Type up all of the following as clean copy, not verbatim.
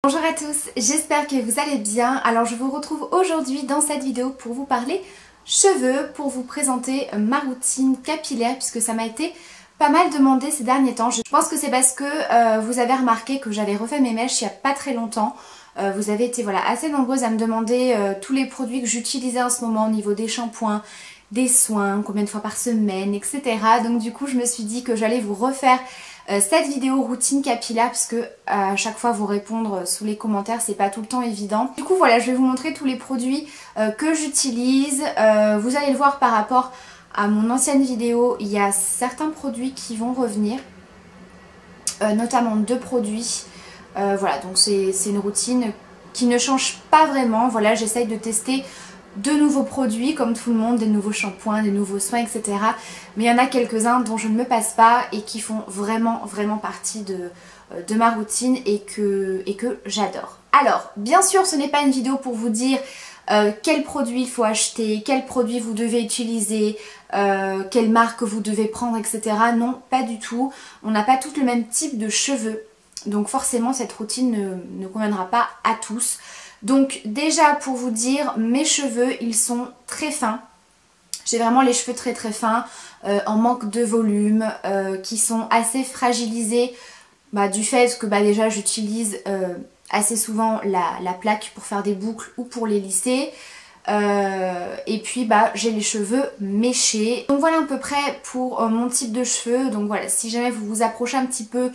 Bonjour à tous, j'espère que vous allez bien. Alors je vous retrouve aujourd'hui dans cette vidéo pour vous parler cheveux, pour vous présenter ma routine capillaire puisque ça m'a été pas mal demandé ces derniers temps. Je pense que c'est parce que vous avez remarqué que j'avais refait mes mèches il n'y a pas très longtemps. Vous avez été assez nombreuses à me demander tous les produits que j'utilisais en ce moment au niveau des shampoings, des soins, combien de fois par semaine, etc. Donc du coup je me suis dit que j'allais vous refaire cette vidéo routine capillaire parce que à chaque fois vous répondre sous les commentaires c'est pas tout le temps évident. Du coup voilà, je vais vous montrer tous les produits que j'utilise. Vous allez le voir par rapport à mon ancienne vidéo, il y a certains produits qui vont revenir, notamment 2 produits. Voilà, donc c'est une routine qui ne change pas vraiment. Voilà, j'essaye de tester de nouveaux produits comme tout le monde, des nouveaux shampoings, des nouveaux soins, etc. Mais il y en a quelques-uns dont je ne me passe pas et qui font vraiment partie de ma routine et que j'adore. Alors, bien sûr, ce n'est pas une vidéo pour vous dire quel produit il faut acheter, quel produit vous devez utiliser, quelle marque vous devez prendre, etc. Non, pas du tout. On n'a pas tous le même type de cheveux. Donc forcément, cette routine ne conviendra pas à tous. Donc déjà pour vous dire, mes cheveux ils sont très fins. J'ai vraiment les cheveux très fins, en manque de volume, qui sont assez fragilisés du fait que déjà j'utilise assez souvent la plaque pour faire des boucles ou pour les lisser. Et puis j'ai les cheveux méchés. Donc voilà à peu près pour mon type de cheveux. Donc voilà, si jamais vous vous approchez un petit peu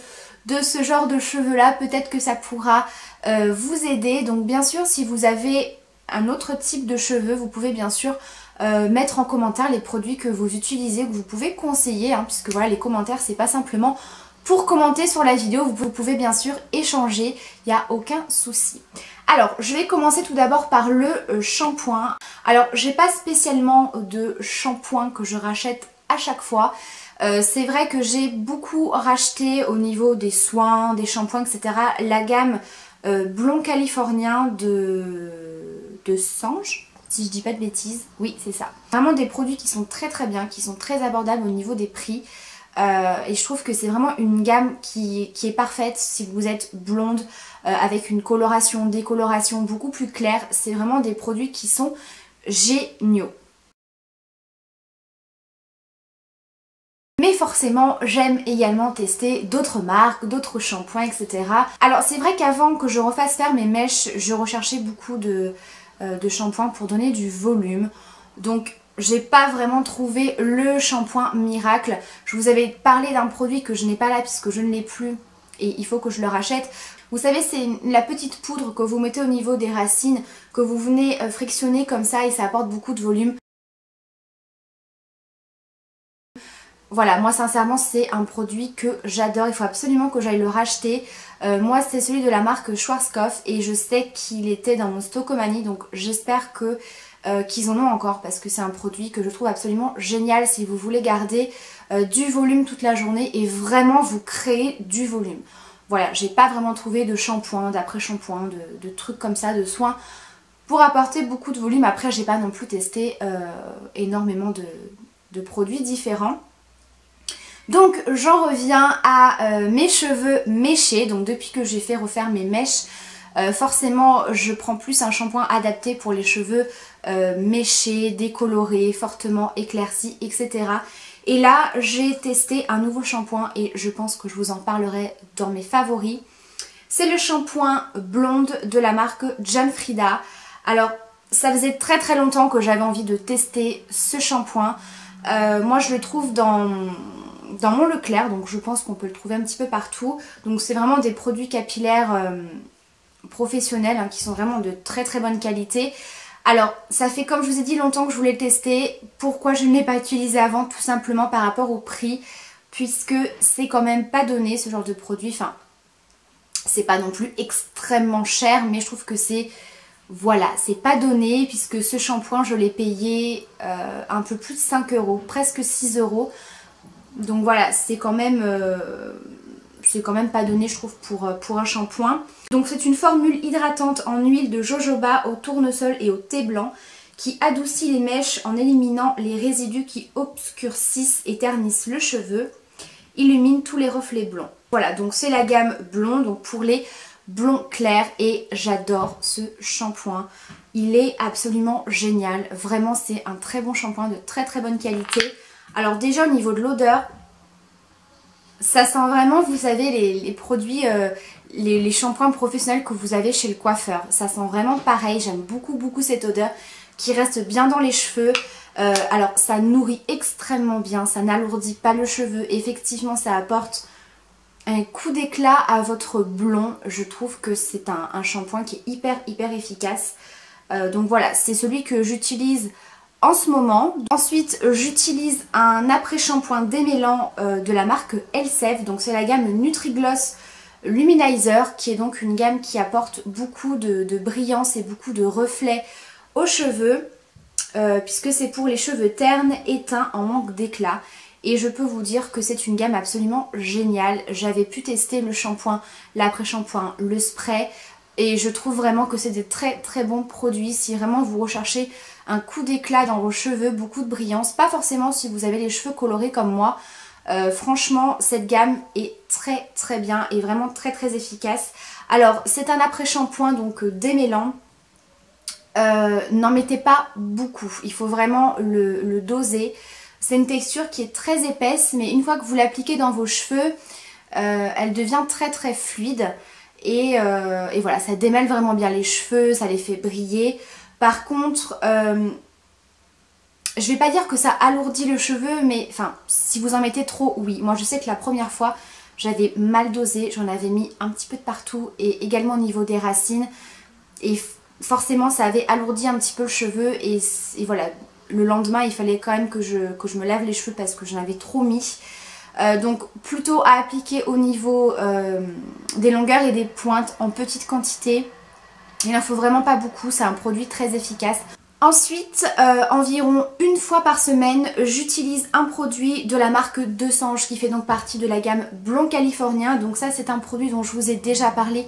de ce genre de cheveux là, peut-être que ça pourra vous aider. Donc bien sûr, si vous avez un autre type de cheveux, vous pouvez bien sûr mettre en commentaire les produits que vous utilisez, que vous pouvez conseiller, puisque voilà, les commentaires c'est pas simplement pour commenter sur la vidéo, vous pouvez bien sûr échanger, il n'y a aucun souci. Alors je vais commencer tout d'abord par le shampoing. Alors j'ai pas spécialement de shampoing que je rachète à chaque fois. C'est vrai que j'ai beaucoup racheté au niveau des soins, des shampoings, etc. La gamme blond californien de Sange, si je dis pas de bêtises. Oui, c'est ça. Vraiment des produits qui sont très bien, qui sont très abordables au niveau des prix. Et je trouve que c'est vraiment une gamme qui est parfaite si vous êtes blonde, avec une coloration, décoloration beaucoup plus claire. C'est vraiment des produits qui sont géniaux. Mais forcément, j'aime également tester d'autres marques, d'autres shampoings, etc. Alors c'est vrai qu'avant que je refasse faire mes mèches, je recherchais beaucoup de shampoings pour donner du volume. Donc j'ai pas vraiment trouvé le shampoing miracle. Je vous avais parlé d'un produit que je n'ai pas là puisque je ne l'ai plus et il faut que je le rachète. Vous savez, c'est la petite poudre que vous mettez au niveau des racines, que vous venez frictionner comme ça et ça apporte beaucoup de volume. Voilà, moi sincèrement c'est un produit que j'adore, il faut absolument que j'aille le racheter. Moi c'est celui de la marque Schwarzkopf et je sais qu'il était dans mon Stockomanie, donc j'espère que qu'ils en ont encore parce que c'est un produit que je trouve absolument génial si vous voulez garder du volume toute la journée et vraiment vous créer du volume. Voilà, j'ai pas vraiment trouvé de shampoing, d'après-shampoing, de trucs comme ça, de soins pour apporter beaucoup de volume. Après j'ai pas non plus testé énormément de produits différents. Donc j'en reviens à mes cheveux méchés. Donc depuis que j'ai fait refaire mes mèches, forcément je prends plus un shampoing adapté pour les cheveux méchés, décolorés, fortement éclaircis, etc. Et là j'ai testé un nouveau shampoing et je pense que je vous en parlerai dans mes favoris. C'est le shampoing blonde de la marque Gianfrida. Alors ça faisait très longtemps que j'avais envie de tester ce shampoing. Moi je le trouve dans mon Leclerc, donc je pense qu'on peut le trouver un petit peu partout. Donc c'est vraiment des produits capillaires professionnels qui sont vraiment de très bonne qualité. Alors ça fait, comme je vous ai dit, longtemps que je voulais le tester. Pourquoi je ne l'ai pas utilisé avant? Tout simplement par rapport au prix, puisque c'est quand même pas donné ce genre de produit. Enfin, c'est pas non plus extrêmement cher, mais je trouve que c'est... Voilà, c'est pas donné puisque ce shampoing je l'ai payé un peu plus de 5 €, presque 6 €. Donc voilà, c'est quand même pas donné je trouve pour un shampoing. Donc c'est une formule hydratante en huile de jojoba au tournesol et au thé blanc qui adoucit les mèches en éliminant les résidus qui obscurcissent et ternissent le cheveu, illumine tous les reflets blonds. Voilà, donc c'est la gamme blond, donc pour les blond clair et j'adore ce shampoing. Il est absolument génial, vraiment c'est un très bon shampoing de très très bonne qualité. Alors déjà au niveau de l'odeur, ça sent vraiment, vous savez, les produits, les shampoings professionnels que vous avez chez le coiffeur. Ça sent vraiment pareil, j'aime beaucoup cette odeur qui reste bien dans les cheveux. Alors ça nourrit extrêmement bien, ça n'alourdit pas le cheveu, effectivement ça apporte un coup d'éclat à votre blond. Je trouve que c'est un shampoing qui est hyper efficace. Donc voilà, c'est celui que j'utilise en ce moment. Ensuite, j'utilise un après-shampoing démêlant de la marque Elseve. Donc c'est la gamme Nutri-Gloss Luminizer, qui est donc une gamme qui apporte beaucoup de brillance et beaucoup de reflets aux cheveux, puisque c'est pour les cheveux ternes, éteints, en manque d'éclat. Et je peux vous dire que c'est une gamme absolument géniale. J'avais pu tester le shampoing, l'après-shampoing, le spray. Et je trouve vraiment que c'est des très bons produits si vraiment vous recherchez un coup d'éclat dans vos cheveux, beaucoup de brillance. Pas forcément si vous avez les cheveux colorés comme moi. Franchement, cette gamme est très bien et vraiment très efficace. Alors, c'est un après-shampoing donc démêlant. N'en mettez pas beaucoup. Il faut vraiment le doser. C'est une texture qui est très épaisse, mais une fois que vous l'appliquez dans vos cheveux, elle devient très fluide. Et voilà, ça démêle vraiment bien les cheveux, ça les fait briller. Par contre, je vais pas dire que ça alourdit le cheveu, mais enfin, si vous en mettez trop, oui. Moi, je sais que la première fois, j'avais mal dosé, j'en avais mis un petit peu de partout et également au niveau des racines. Et forcément, ça avait alourdi un petit peu le cheveu et voilà. Le lendemain, il fallait quand même que je me lave les cheveux parce que j'en avais trop mis. Donc plutôt à appliquer au niveau des longueurs et des pointes en petite quantité. Il n'en faut vraiment pas beaucoup, c'est un produit très efficace. Ensuite, environ une fois par semaine, j'utilise un produit de la marque Desange qui fait donc partie de la gamme Blond Californien. Donc ça, c'est un produit dont je vous ai déjà parlé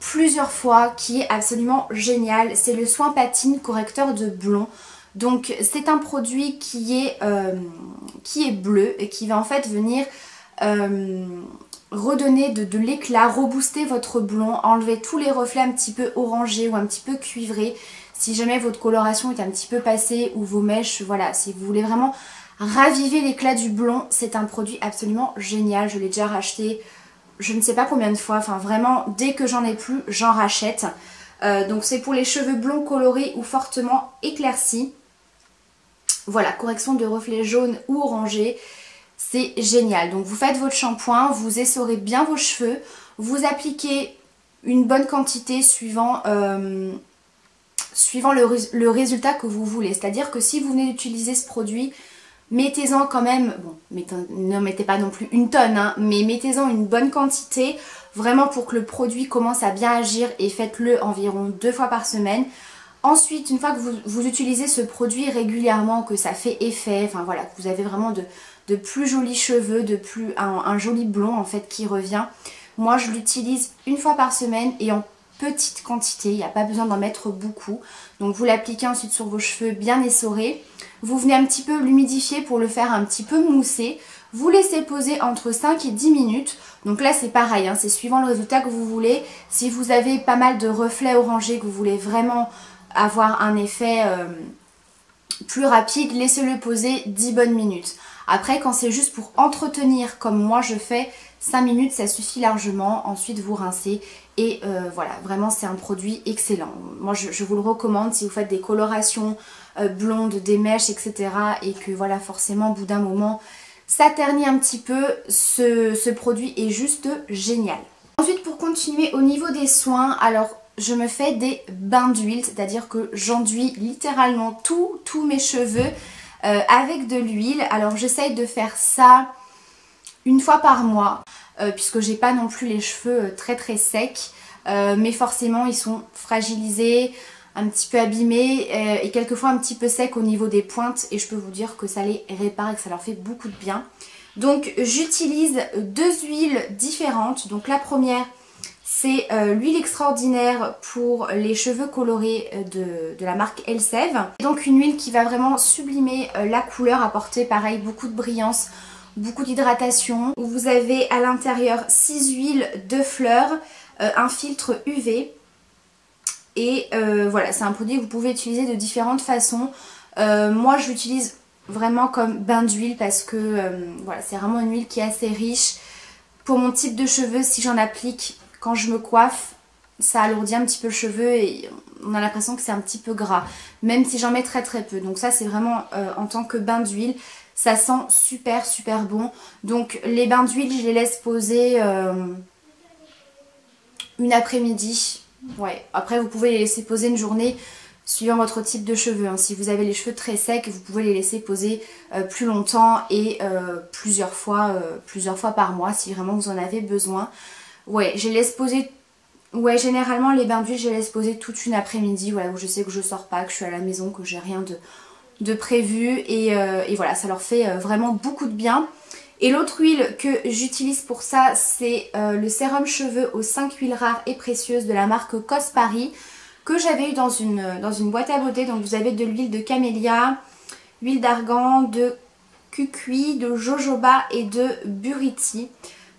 plusieurs fois, qui est absolument génial. C'est le Soin Patine correcteur de blond. Donc c'est un produit qui est bleu et qui va en fait venir redonner de l'éclat, rebooster votre blond, enlever tous les reflets un petit peu orangés ou un petit peu cuivrés. Si jamais votre coloration est un petit peu passée ou vos mèches, voilà, si vous voulez vraiment raviver l'éclat du blond, c'est un produit absolument génial. Je l'ai déjà racheté je ne sais pas combien de fois, enfin vraiment dès que j'en ai plus, j'en rachète. Donc c'est pour les cheveux blonds colorés ou fortement éclaircis. Voilà, correction de reflets jaunes ou orangés, c'est génial. Donc vous faites votre shampoing, vous essorez bien vos cheveux, vous appliquez une bonne quantité suivant le résultat que vous voulez. C'est-à-dire que si vous venez d'utiliser ce produit, mettez-en quand même, bon, ne mettez pas non plus une tonne, hein, mais mettez-en une bonne quantité, vraiment pour que le produit commence à bien agir et faites-le environ 2 fois par semaine. Ensuite, une fois que vous utilisez ce produit régulièrement, que ça fait effet, enfin voilà, que vous avez vraiment de plus jolis cheveux, un joli blond en fait qui revient. Moi je l'utilise une fois par semaine et en petite quantité, il n'y a pas besoin d'en mettre beaucoup. Donc vous l'appliquez ensuite sur vos cheveux bien essorés. Vous venez un petit peu l'humidifier pour le faire un petit peu mousser. Vous laissez poser entre 5 et 10 minutes. Donc là c'est pareil, hein, c'est suivant le résultat que vous voulez. Si vous avez pas mal de reflets orangés, que vous voulez vraiment avoir un effet plus rapide, laissez-le poser 10 bonnes minutes. Après quand c'est juste pour entretenir comme moi je fais, 5 minutes ça suffit largement. Ensuite vous rincez et voilà, vraiment c'est un produit excellent. Moi je vous le recommande si vous faites des colorations blondes, des mèches, etc. Et que voilà, forcément au bout d'un moment ça ternit un petit peu, ce produit est juste génial. Ensuite pour continuer au niveau des soins, alors je me fais des bains d'huile, c'est-à-dire que j'enduis littéralement tous mes cheveux avec de l'huile. Alors j'essaye de faire ça une fois par mois, puisque j'ai pas non plus les cheveux très secs, mais forcément ils sont fragilisés, un petit peu abîmés et quelquefois un petit peu secs au niveau des pointes, et je peux vous dire que ça les répare et que ça leur fait beaucoup de bien. Donc j'utilise 2 huiles différentes. Donc la première c'est l'huile extraordinaire pour les cheveux colorés de la marque Elseve. Donc une huile qui va vraiment sublimer la couleur, apporter pareil beaucoup de brillance, beaucoup d'hydratation. Vous avez à l'intérieur 6 huiles de fleurs, un filtre UV. Et voilà, c'est un produit que vous pouvez utiliser de différentes façons. Moi je l'utilise vraiment comme bain d'huile parce que voilà, c'est vraiment une huile qui est assez riche. Pour mon type de cheveux, si j'en applique quand je me coiffe, ça alourdit un petit peu le cheveu et on a l'impression que c'est un petit peu gras. Même si j'en mets très très peu. Donc ça c'est vraiment en tant que bain d'huile. Ça sent super super bon. Donc les bains d'huile je les laisse poser une après-midi. Ouais, après vous pouvez les laisser poser une journée suivant votre type de cheveux. Hein. Si vous avez les cheveux très secs, vous pouvez les laisser poser plus longtemps et plusieurs fois par mois si vraiment vous en avez besoin. Ouais, je les laisse poser. Ouais, généralement les bains d'huile, je les laisse poser toute une après-midi, voilà, où je sais que je sors pas, que je suis à la maison, que j'ai rien de prévu et voilà, ça leur fait vraiment beaucoup de bien. Et l'autre huile que j'utilise pour ça, c'est le sérum cheveux aux 5 huiles rares et précieuses de la marque Cos Paris, que j'avais eu dans une boîte à beauté. Donc vous avez de l'huile de camélia, huile d'argan, de cucuy, de jojoba et de buriti.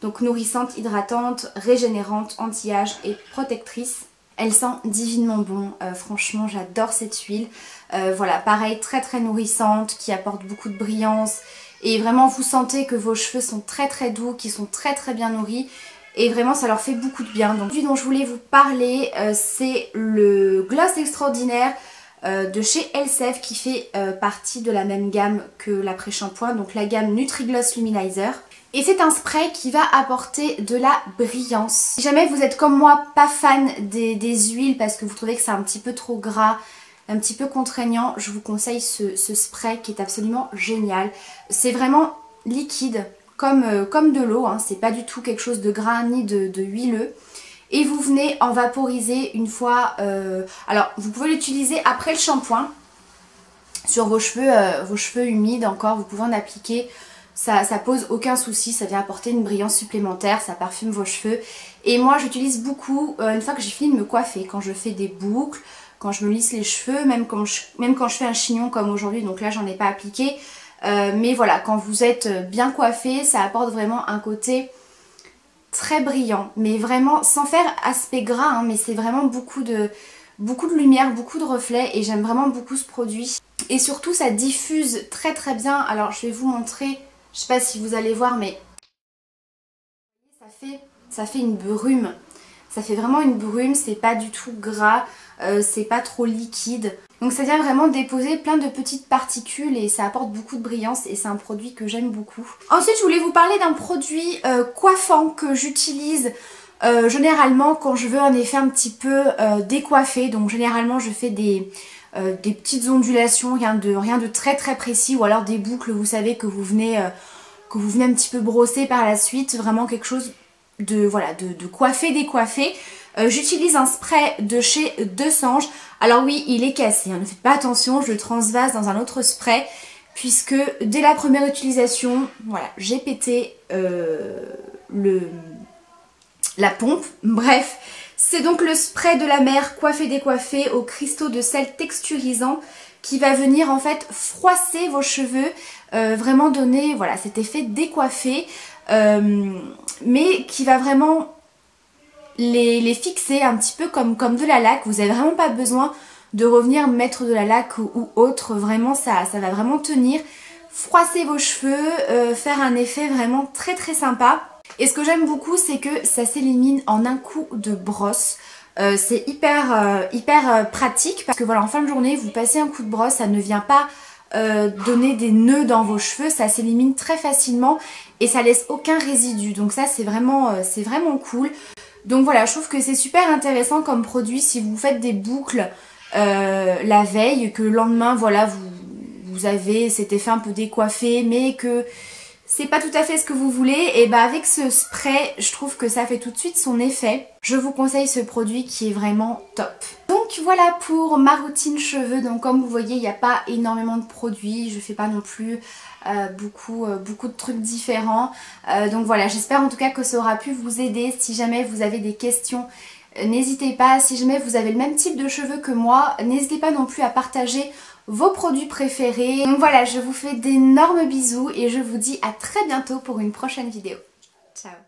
Donc nourrissante, hydratante, régénérante, anti-âge et protectrice. Elle sent divinement bon, franchement j'adore cette huile. Voilà, pareil, très très nourrissante, qui apporte beaucoup de brillance. Et vraiment vous sentez que vos cheveux sont très très doux, qu'ils sont très très bien nourris. Et vraiment ça leur fait beaucoup de bien. Donc celui dont je voulais vous parler, c'est le Gloss Extraordinaire de chez Elseve, qui fait partie de la même gamme que l'après-shampoing. Donc la gamme Nutri-Gloss Luminizer. Et c'est un spray qui va apporter de la brillance. Si jamais vous êtes comme moi pas fan des huiles parce que vous trouvez que c'est un petit peu trop gras, un petit peu contraignant, je vous conseille ce spray qui est absolument génial. C'est vraiment liquide comme de l'eau, hein. C'est pas du tout quelque chose de gras ni de huileux. Et vous venez en vaporiser une fois, alors vous pouvez l'utiliser après le shampoing sur vos cheveux humides encore, vous pouvez en appliquer. Ça pose aucun souci, ça vient apporter une brillance supplémentaire, ça parfume vos cheveux. Et moi j'utilise beaucoup une fois que j'ai fini de me coiffer, quand je fais des boucles, quand je me lisse les cheveux, même quand je fais un chignon comme aujourd'hui, donc là j'en ai pas appliqué. Mais voilà, quand vous êtes bien coiffé, ça apporte vraiment un côté très brillant. Mais vraiment sans faire aspect gras, hein, mais c'est vraiment beaucoup de lumière, beaucoup de reflets et j'aime vraiment beaucoup ce produit. Et surtout ça diffuse très très bien, alors je vais vous montrer. Je sais pas si vous allez voir, mais ça fait une brume. Ça fait vraiment une brume, c'est pas du tout gras, c'est pas trop liquide. Donc ça vient vraiment déposer plein de petites particules et ça apporte beaucoup de brillance et c'est un produit que j'aime beaucoup. Ensuite je voulais vous parler d'un produit coiffant que j'utilise généralement quand je veux un effet un petit peu décoiffé. Donc généralement je fais des petites ondulations, rien de très très précis, ou alors des boucles, vous savez, que vous venez un petit peu brosser par la suite, vraiment quelque chose de coiffé, décoiffé. J'utilise un spray de chez Desange. Alors oui, il est cassé, hein, ne faites pas attention, je le transvase dans un autre spray, puisque dès la première utilisation, voilà, j'ai pété la pompe. Bref, c'est donc le spray de la mer coiffé décoiffé aux cristaux de sel texturisant qui va venir en fait froisser vos cheveux, vraiment donner voilà cet effet décoiffé, mais qui va vraiment les fixer un petit peu comme de la laque. Vous n'avez vraiment pas besoin de revenir mettre de la laque ou autre, vraiment ça va vraiment tenir, froisser vos cheveux, faire un effet vraiment très très sympa. Et ce que j'aime beaucoup, c'est que ça s'élimine en un coup de brosse. C'est hyper pratique parce que voilà, en fin de journée, vous passez un coup de brosse, ça ne vient pas donner des nœuds dans vos cheveux, ça s'élimine très facilement et ça laisse aucun résidu. Donc ça, c'est vraiment cool. Donc voilà, je trouve que c'est super intéressant comme produit si vous faites des boucles la veille, que le lendemain, voilà, vous avez cet effet un peu décoiffé, mais que c'est pas tout à fait ce que vous voulez, et bah avec ce spray, je trouve que ça fait tout de suite son effet. Je vous conseille ce produit qui est vraiment top. Donc voilà pour ma routine cheveux. Donc comme vous voyez, il n'y a pas énormément de produits, je fais pas non plus beaucoup de trucs différents. Donc voilà, j'espère en tout cas que ça aura pu vous aider. Si jamais vous avez des questions, n'hésitez pas. Si jamais vous avez le même type de cheveux que moi, n'hésitez pas non plus à partager vos produits préférés. Donc voilà, je vous fais d'énormes bisous et je vous dis à très bientôt pour une prochaine vidéo. Ciao!